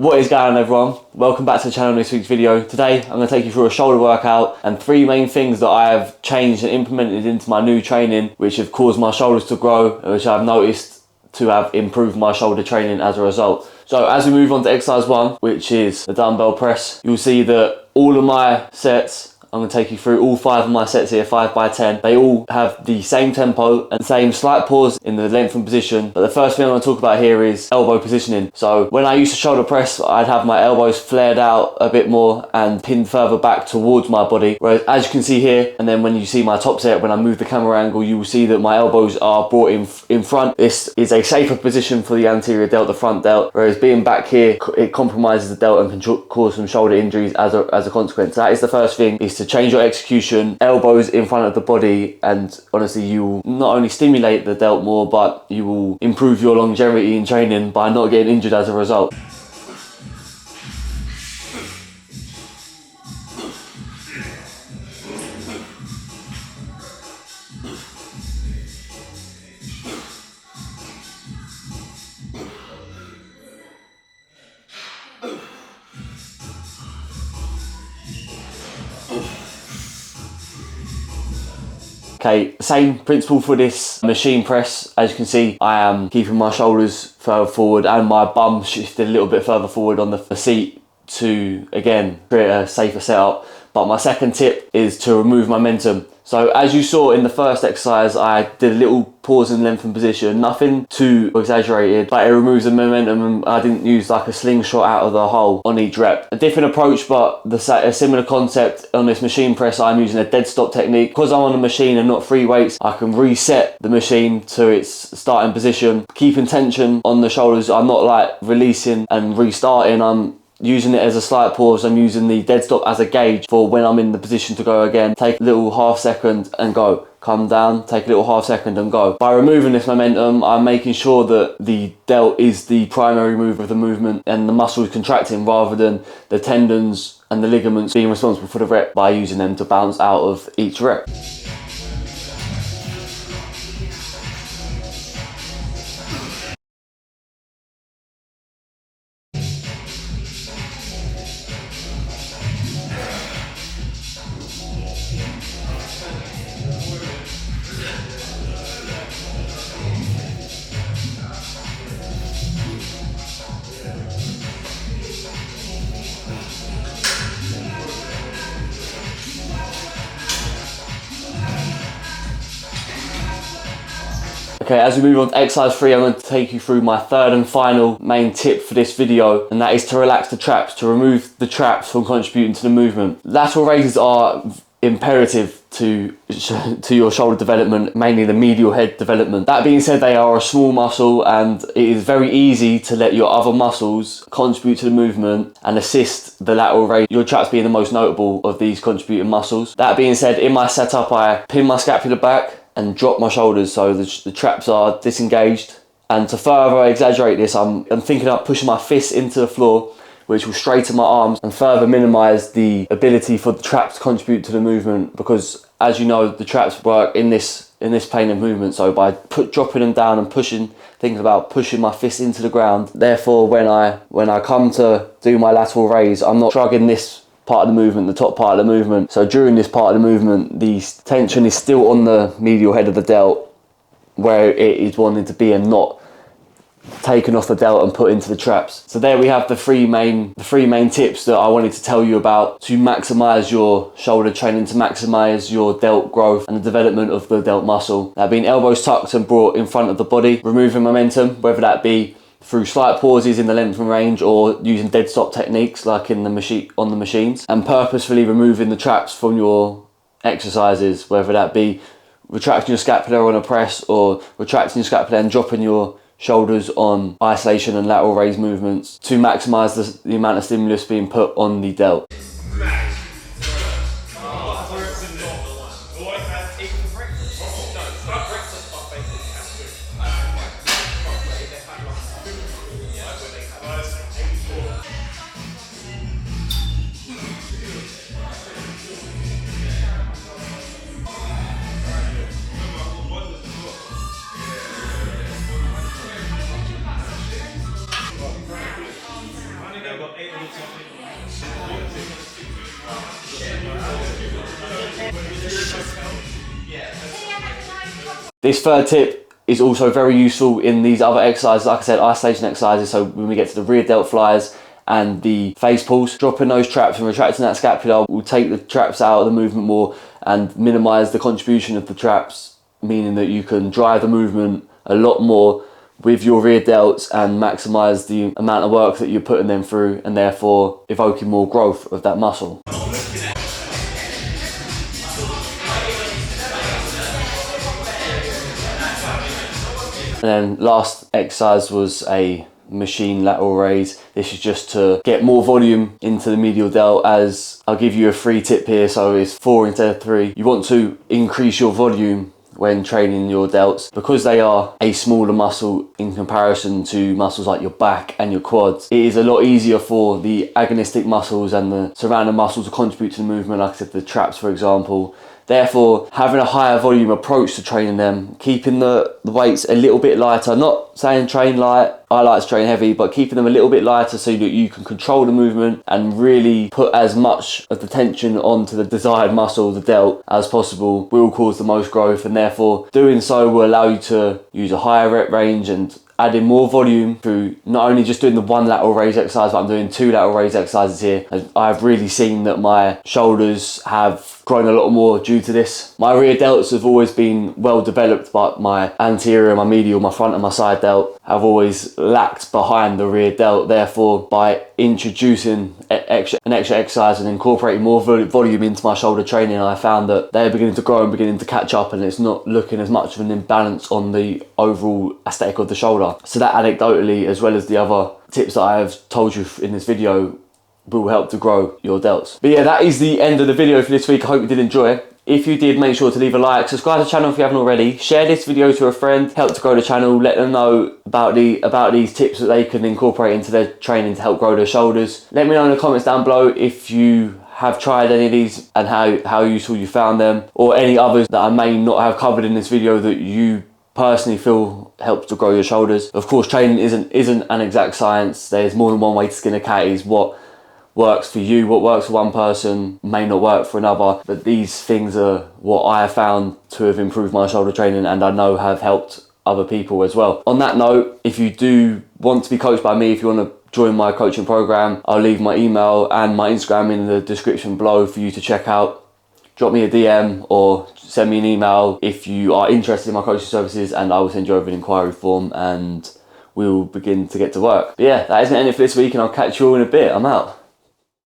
What is going on, everyone? Welcome back to the channel in this week's video. Today I'm going to take you through a shoulder workout and three main things that I have changed and implemented into my new training which have caused my shoulders to grow and which I've noticed to have improved my shoulder training as a result. So as we move on to exercise 1, which is the dumbbell press, you'll see that all of my sets, I'm going to take you through all 5 of my sets here, 5 by 10. They all have the same tempo and same slight pause in the lengthened position. But the first thing I'm going to talk about here is elbow positioning. So when I used to shoulder press, I'd have my elbows flared out a bit more and pinned further back towards my body. Whereas as you can see here, and then when you see my top set, when I move the camera angle, you will see that my elbows are brought in front. This is a safer position for the anterior delt, the front delt. Whereas being back here, it compromises the delt and can cause some shoulder injuries as a consequence. That is the first thing, is to change your execution, elbows in front of the body, and honestly you will not only stimulate the delt more, but you will improve your longevity in training by not getting injured as a result. Okay, same principle for this machine press. As you can see, I am keeping my shoulders further forward and my bum shifted a little bit further forward on the seat to, again, create a safer setup. But my second tip is to remove momentum. So as you saw in the first exercise, I did a little pause and lengthen position, nothing too exaggerated, but it removes the momentum and I didn't use like a slingshot out of the hole on each rep. A different approach, but a similar concept on this machine press. I'm using a dead stop technique. Because I'm on a machine and not free weights, I can reset the machine to its starting position, keeping tension on the shoulders. I'm not like releasing and restarting. I'm using it as a slight pause. I'm using the dead stop as a gauge for when I'm in the position to go again. Take a little half second and go. Come down, take a little half second and go. By removing this momentum, I'm making sure that the delt is the primary move of the movement and the muscle is contracting rather than the tendons and the ligaments being responsible for the rep by using them to bounce out of each rep. Okay, as we move on to exercise 3, I'm going to take you through my third and final main tip for this video, and that is to relax the traps, to remove the traps from contributing to the movement. Lateral raises are imperative to your shoulder development, mainly the medial head development. That being said, they are a small muscle and it is very easy to let your other muscles contribute to the movement and assist the lateral raise, your traps being the most notable of these contributing muscles. That being said, in my setup, I pin my scapula back and drop my shoulders so the traps are disengaged. And to further exaggerate this, I'm thinking of pushing my fists into the floor, which will straighten my arms and further minimize the ability for the traps to contribute to the movement, because as you know, the traps work in this plane of movement. So by dropping them down and thinking about pushing my fist into the ground, therefore when I come to do my lateral raise, I'm not shrugging this part of the movement, the top part of the movement. So during this part of the movement, the tension is still on the medial head of the delt where it is wanting to be and not taken off the delt and put into the traps. So there we have the three main tips that I wanted to tell you about to maximize your shoulder training, to maximize your delt growth and the development of the delt muscle. That being elbows tucked and brought in front of the body, removing momentum, whether that be through slight pauses in the length and range or using dead stop techniques like on the machines, and purposefully removing the traps from your exercises, whether that be retracting your scapula on a press or retracting your scapula and dropping your shoulders on isolation and lateral raise movements to maximize the amount of stimulus being put on the delt. This third tip is also very useful in these other exercises, like I said, isolation exercises. So when we get to the rear delt flies and the face pulls, dropping those traps and retracting that scapula will take the traps out of the movement more and minimize the contribution of the traps, meaning that you can drive the movement a lot more with your rear delts and maximize the amount of work that you're putting them through, and therefore evoking more growth of that muscle. And then last exercise was a machine lateral raise. This is just to get more volume into the medial delt, as I'll give you a free tip here, so it's 4 instead of 3. You want to increase your volume when training your delts, because they are a smaller muscle in comparison to muscles like your back and your quads. It is a lot easier for the agonistic muscles and the surrounding muscles to contribute to the movement, like I said, the traps for example. Therefore, having a higher volume approach to training them, keeping the weights a little bit lighter, not saying train light, I like to train heavy, but keeping them a little bit lighter so that you can control the movement and really put as much of the tension onto the desired muscle, the delt, as possible will cause the most growth, and therefore doing so will allow you to use a higher rep range and adding more volume through not only just doing the one lateral raise exercise, but I'm doing 2 lateral raise exercises here. I've really seen that my shoulders have grown a lot more due to this. My rear delts have always been well developed, but my anterior, my medial, my front and my side delt have always lacked behind the rear delt. Therefore, by introducing an extra exercise and incorporating more volume into my shoulder training, I found that they're beginning to grow and beginning to catch up, and it's not looking as much of an imbalance on the overall aesthetic of the shoulder. So that anecdotally, as well as the other tips that I have told you in this video, will help to grow your delts. But yeah, that is the end of the video for this week. I hope you did enjoy it. If you did, make sure to leave a like, subscribe to the channel if you haven't already, share this video to a friend, help to grow the channel, let them know about these tips that they can incorporate into their training to help grow their shoulders. Let me know in the comments down below if you have tried any of these and how useful you found them, or any others that I may not have covered in this video that you personally feel helps to grow your shoulders. Of course, training isn't an exact science. There's more than one way to skin a cat. Is what works for you, what works for one person may not work for another, but these things are what I have found to have improved my shoulder training, and I know have helped other people as well. On that note, if you do want to be coached by me, if you want to join my coaching program, I'll leave my email and my Instagram in the description below for you to check out. Drop me a DM or send me an email if you are interested in my coaching services, and I will send you over an inquiry form and we'll begin to get to work. But yeah, that isn't it for this week, and I'll catch you all in a bit. I'm out.